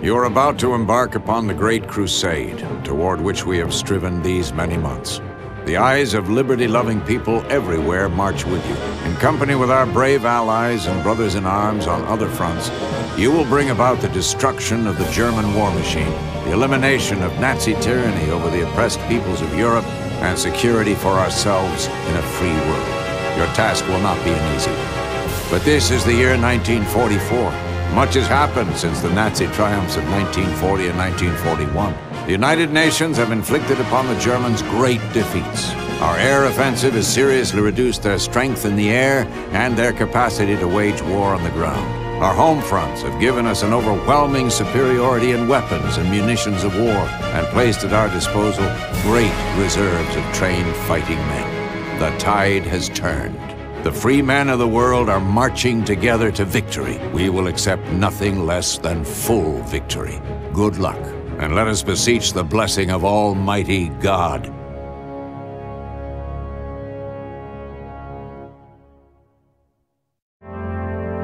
You are about to embark upon the great crusade, toward which we have striven these many months. The eyes of liberty-loving people everywhere march with you. In company with our brave allies and brothers in arms on other fronts, you will bring about the destruction of the German war machine, the elimination of Nazi tyranny over the oppressed peoples of Europe, and security for ourselves in a free world. Your task will not be an easy one. But this is the year 1944. Much has happened since the Nazi triumphs of 1940 and 1941. The United Nations have inflicted upon the Germans great defeats. Our air offensive has seriously reduced their strength in the air and their capacity to wage war on the ground. Our home fronts have given us an overwhelming superiority in weapons and munitions of war and placed at our disposal great reserves of trained fighting men. The tide has turned. The free men of the world are marching together to victory. We will accept nothing less than full victory. Good luck, and let us beseech the blessing of Almighty God.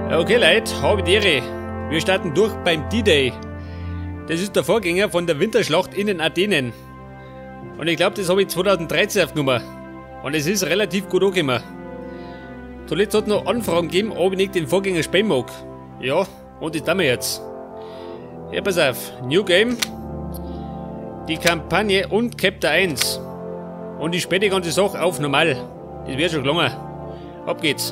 Okay Leute, habe die Ehre. Wir starten durch beim D-Day. Das ist der Vorgänger von der Winterschlacht in den Ardenen. Und ich glaube, das habe ich 2013 aufgenommen. Und es ist relativ gut angekommen. Zuletzt hat es noch Anfragen gegeben, ob ich nicht den Vorgänger spielen mag. Ja, und das tun wir jetzt. Ja, pass auf. New Game. Die Kampagne und Chapter 1. Und ich spiele die ganze Sache auf normal. Das wird schon gelungen. Ab geht's.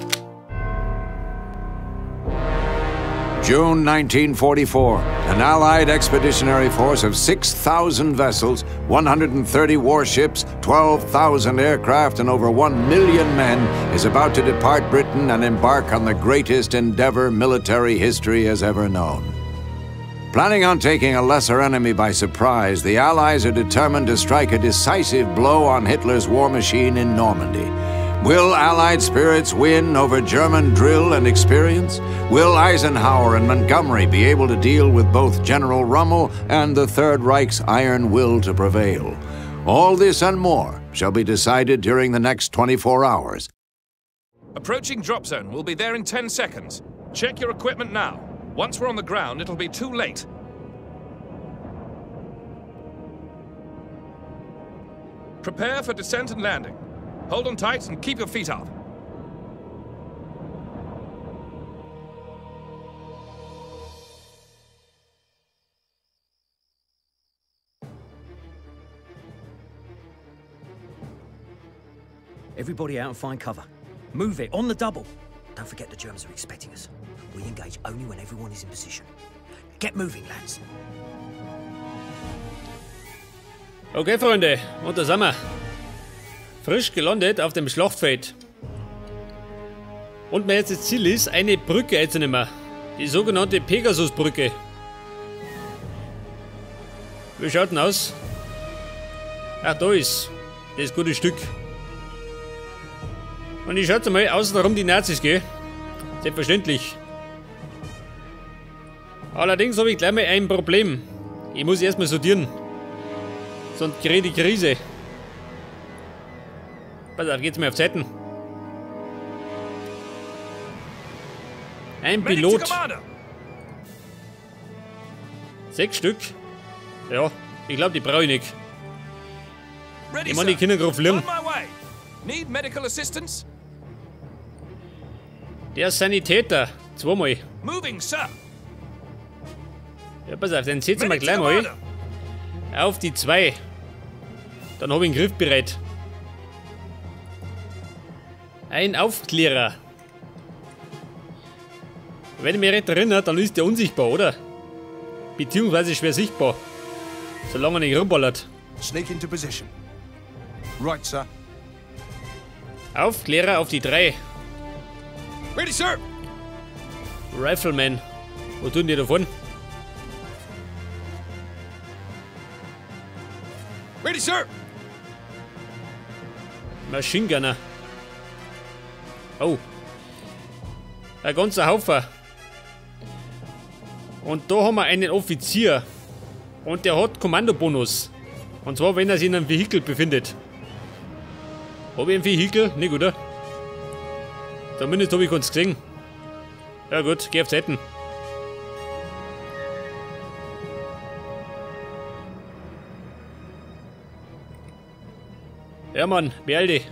June 1944, an Allied expeditionary force of 6,000 vessels, 130 warships, 12,000 aircraft, and over 1 million men is about to depart Britain and embark on the greatest endeavor military history has ever known. Planning on taking a lesser enemy by surprise, the Allies are determined to strike a decisive blow on Hitler's war machine in Normandy. Will Allied spirits win over German drill and experience? Will Eisenhower and Montgomery be able to deal with both General Rommel and the Third Reich's iron will to prevail? All this and more shall be decided during the next 24 hours. Approaching drop zone. We'll be there in 10 seconds. Check your equipment now. Once we're on the ground, it'll be too late. Prepare for descent and landing. Hold on tight and keep your feet up. Everybody out and find cover. Move it, on the double. Don't forget the Germans are expecting us. We engage only when everyone is in position. Get moving, lads. Okay, Freunde, und da sind wir. Frisch gelandet auf dem Schlachtfeld. Und mein erstes Ziel ist, eine Brücke einzunehmen. Die sogenannte Pegasusbrücke. Wie schaut denn aus? Ach, da ist das gute Stück. Und ich schaut mal außenrum die Nazis, gell? Selbstverständlich. Allerdings habe ich gleich mal ein Problem. Ich muss erstmal sortieren. Sonst gerät die Krise. Pass auf, geht's mir auf Seiten. Ein Pilot. 6 Stück. Ja, ich glaube, die brauche ich nicht. Ich meine, die Kinder drauf fliegen. Der Sanitäter. 2 mal. Ja, pass auf, dann setzen wir gleich mal auf die 2. Dann habe ich einen Griff bereit. Ein Aufklärer. Wenn ich mich recht erinnere, dann ist der unsichtbar, oder? Beziehungsweise schwer sichtbar. Solange er nicht rumballert. Sneak into position. Right, sir. Aufklärer auf die 3. Ready, sir. Rifleman. Wo tun die davon? Ready, sir. Machine Gunner. Oh. Ein ganzer Haufen. Und da haben wir einen Offizier. Und der hat Kommandobonus. Und zwar, wenn er sich in einem Vehikel befindet. Habe ich ein Vehikel? Nicht, oder? Zumindest habe ich uns gesehen. Ja gut, geh auf Seiten. Ja, Mann, beeil dich.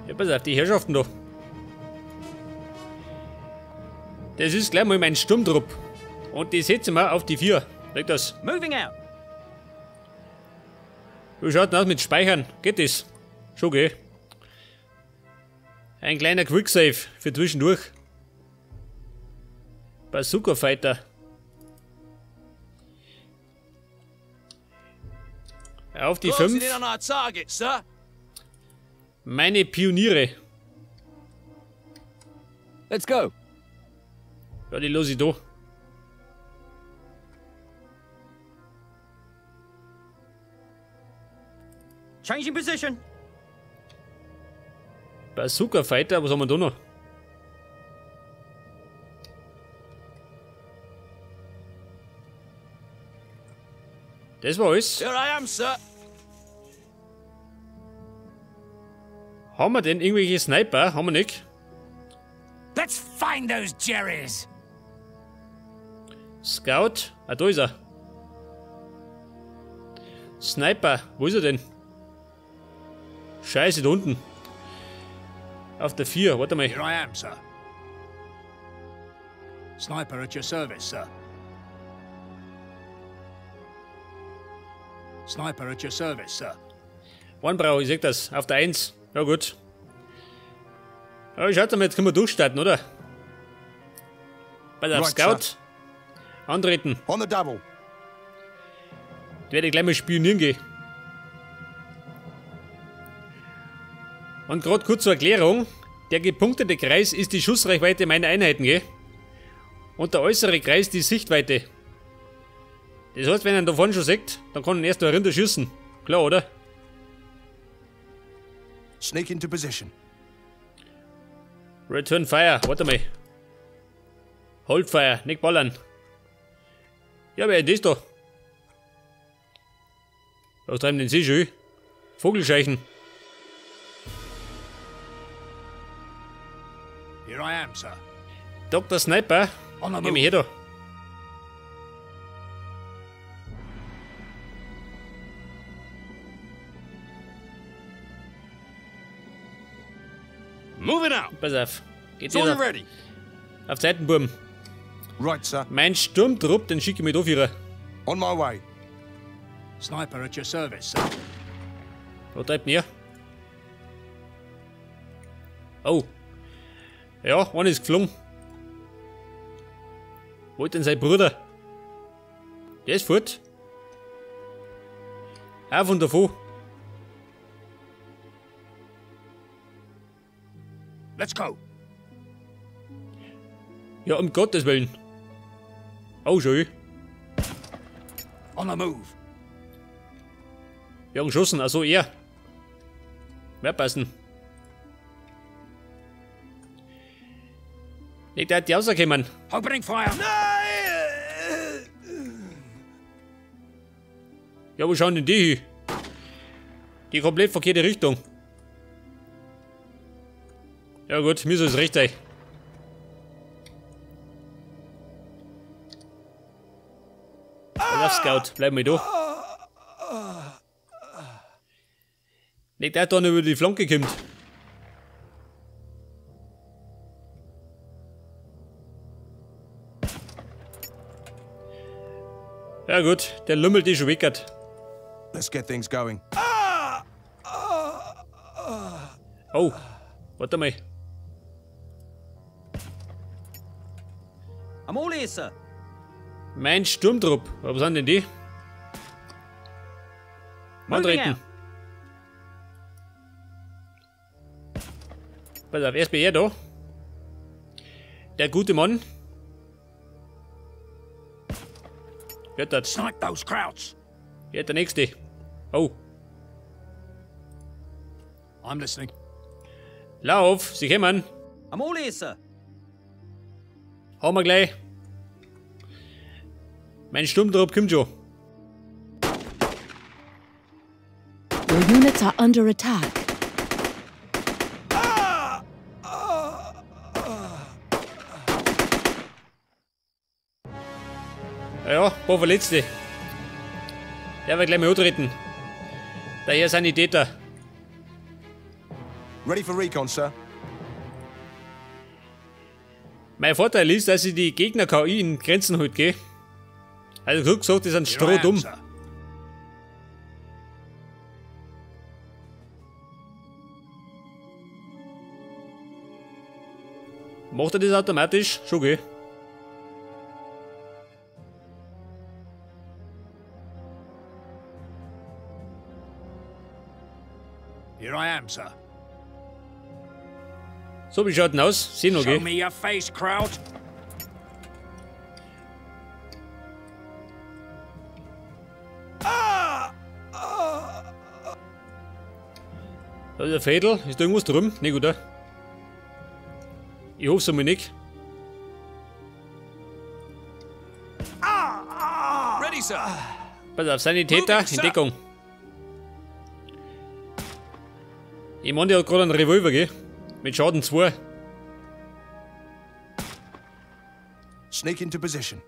Ja, pass auf, die Herrschaften da. Das ist gleich mal mein Sturmtrupp. Und die setzen wir auf die 4. Leg das. Moving out. Wie schaut denn aus mit Speichern? Geht das? Schon, gell? Ein kleiner Quicksave für zwischendurch. Bazooka Fighter. Auf die 5. on our target, sir. Meine Pioniere. Let's go. Ja, die los ich da. Changing position. Bazooka Fighter, was haben wir da noch? Das war alles. Here I am, sir. Haben wir denn irgendwelche Sniper? Haben wir nicht? Let's find those Jerrys. Scout? Ah, da ist er. Sniper, wo ist er denn? Scheiße, da unten. Auf der 4, warte mal. Here I am, sir. Sniper at your service, sir. Sniper at your service, sir. One-Brau, ich seh das. Auf der 1. Ja gut. Ja, schaut mal, jetzt können wir durchstarten, oder? Bei der Right, Scout. sir. Antreten. On the double. Ich werde gleich mal spionieren gehen. Und gerade kurz zur Erklärung. Der gepunktete Kreis ist die Schussreichweite meiner Einheiten, gell? Und der äußere Kreis die Sichtweite. Das heißt, wenn er da vorne schon sieht, dann kann er erst da runter schießen. Klar, oder? Sneak into position. Return Fire, warte mal. Hold Fire, nicht ballern. Ja, wer ist das da? Was treiben denn Sie schon? Vogelscheichen. Here I am, sir. Dr. Sniper, On the geh mir move. her da. Moving out. Pass auf. Geht So jeder ready. auf Seitenburm. Right, sir. Mein Sturmtrupp, den schicke ich mit Aufhörer. On my way. Sniper at your service, sir. Wo treibt denn ihr? Oh. Ja, einer ist geflogen. Wo ist denn sein Bruder? Der ist fort. Auf und davon. Let's go. Ja, um Gottes Willen. Oh, schön. On the move. Ja, geschossen, also er. Mehr passen. Nicht, der hat die rausgekommen. Opening fire. Ja, wo schauen denn die hin? Die komplett verkehrte Richtung. Ja gut, mir soll es recht sein. Pass auf, Scout, bleib mal da. Nicht, der hat da noch über die Flanke kommt. Ja gut, der lümmelt die schon weggert. Let's get things going. Oh, warte mal. I'm all ears, sir. Mein Sturmtrupp. Was sind denn die? Moving Antreten. out. Pass auf, erst bei er da. Der gute Mann. Hört das. Snipe those crowds. Hört der nächste. Oh, I'm listening. lauf, sie kommen. I'm all ears, sir. Haben wir gleich. Mein Sturmtrupp kommt schon. Your units are under attack. Ja, ein paar Verletzte. Der wird gleich mal antreten. Der hier Sanitäter. Ready for recon, sir. Mein Vorteil ist, dass ich die Gegner-KI in Grenzen halt, gell? Also gut gesagt, die sind Here I am, strohdumm. sir. Macht er das automatisch? Schon, gell? Here I am, sir. So, wie schaut denn aus? Sehen noch, Show gell? me your face, crowd. Da ist ein Fädel. Ist da irgendwas drüben? Nicht, oder? Ich hoffe es einmal nicht. Ready, sir. Pass auf, Sanitäter Moving, in sir. Deckung. Ich meine, der hat gerade einen Revolver, gell? Mit Schaden 2. Sneak into position.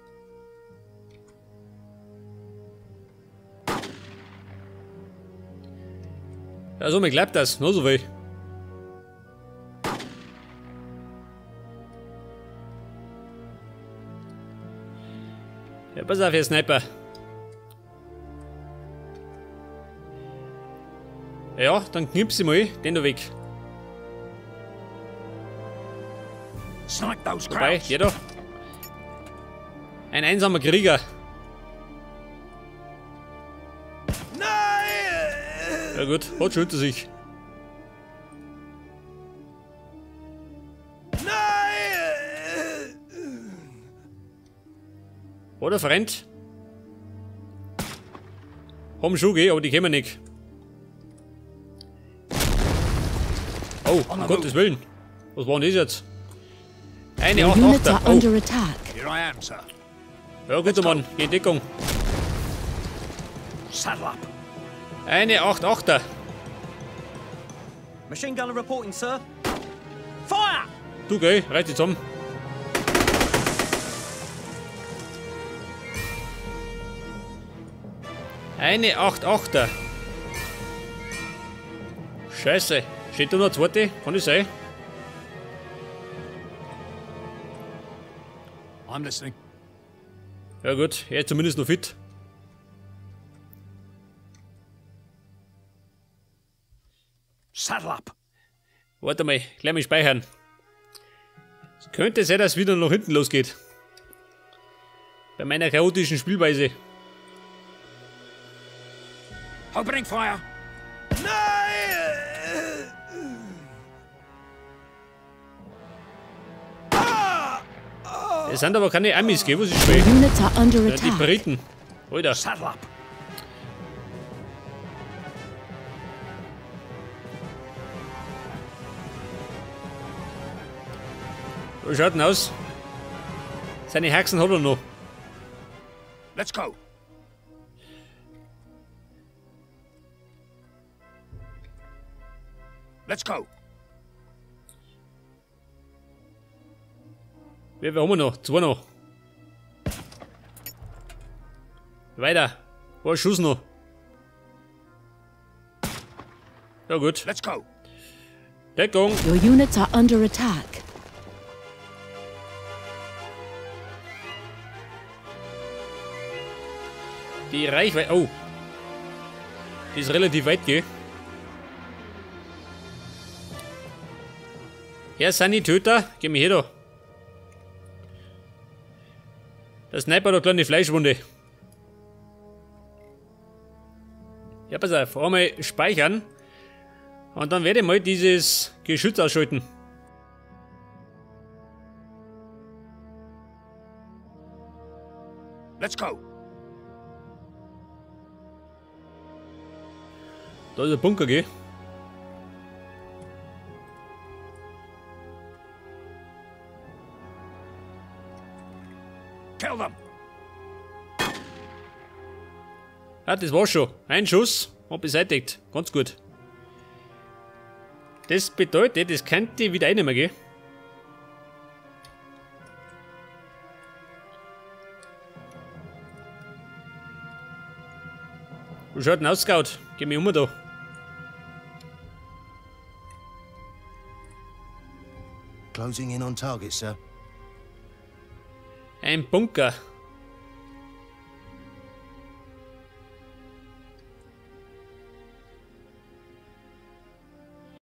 Also, mir glaubt das. Noch so viel. Ja, pass auf, Herr Sniper. Ja, dann knips ich mal den da weg. Snipe those Wobei, crowds. der da. Ein einsamer Krieger. Ja gut, hat schon hinter sich. Oder Freund? Haben schon, geh, aber die kommen nicht. Oh, um Gottes Willen. Was war denn das jetzt? Eine Your units 8-8er. are Oh, under attack. Here I am, sir. ja guter Mann, geh in Deckung. Saddle up. Eine 8-8er. Machine gunner reporting, sir. Fire! Du geh, reiß dich zusammen. Eine 8-8er. Scheiße. Steht da noch eine zweite? Kann das sein? I'm listening. Ja gut, er ist zumindest noch fit. Saddle up. Warte mal, gleich mal speichern. Es könnte sein, dass es wieder nach hinten losgeht. Bei meiner chaotischen Spielweise. Opening fire. Es sind aber keine Amis, gell, was ich Your spiele. units are under Die attack. Briten. Alter. Saddle up. Wie schaut denn aus? Seine Haxen hat er noch. Let's go. Let's go. Wie viel haben wir noch? 2 noch. Weiter. Ein Schuss noch. Ja gut. Let's go. Deckung. Your units are under attack. Die Reichweite. Oh. Die ist relativ weit, gell? Herr Sanitäter, geh mir her da. Der Sniper hat eine kleine Fleischwunde. Ja, pass auf, einmal speichern. Und dann werde ich mal dieses Geschütz ausschalten. Let's go. Da ist ein Bunker, gell? Kill them. Ah, das war's schon. Ein Schuss und beseitigt. Ganz gut. Das bedeutet, das könnte wieder einnehmen, gell? Wo schaut denn aus, Scout? Geh mich um da. Closing in on target, sir. Ein Bunker.